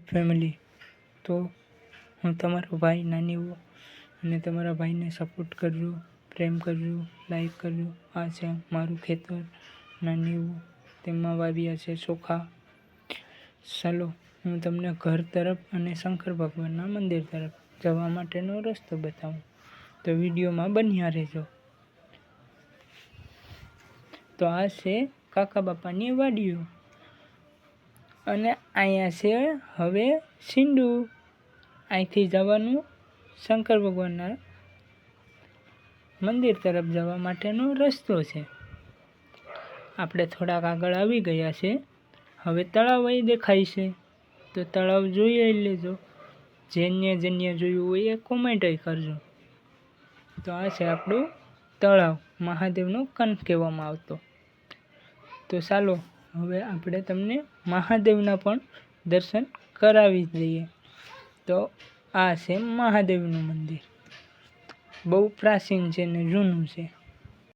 Family, તો હું તમારો ભાઈ નાનીવો અને તમારા ભાઈને સપોર્ટ કરજો, પ્રેમ કરજો, લાઈક કરજો. આ છે મારું ખેતર નાનીવું, તેમાં વાવ્યા છે ચોખા. ચાલો હું તમને ઘર તરફ અને શંકર ભગવાનના મંદિર તરફ જવા માટેનો રસ્તો બતાવું, તો વિડીયોમાં બન્યા રહેજો. તો આ છે કાકા બાપાની વાડીઓ અને અહીંયા છે હવે સિંડુ. અહીંથી જવાનું શંકર ભગવાનના મંદિર તરફ જવા માટેનો રસ્તો છે. આપણે થોડાક આગળ આવી ગયા છે. હવે તળાવ અહીં દેખાય છે, તો તળાવ જોઈ લેજો. જેને જોયું હોય એ કોમેન્ટ કરજો. તો આ છે આપણું તળાવ, મહાદેવનો કંઠ કહેવામાં આવતો. તો ચાલો હવે આપણે તમને મહાદેવના પણ દર્શન કરાવી દઈએ. તો આ છે મહાદેવનું મંદિર, બહુ પ્રાચીન છે ને જૂનું છે.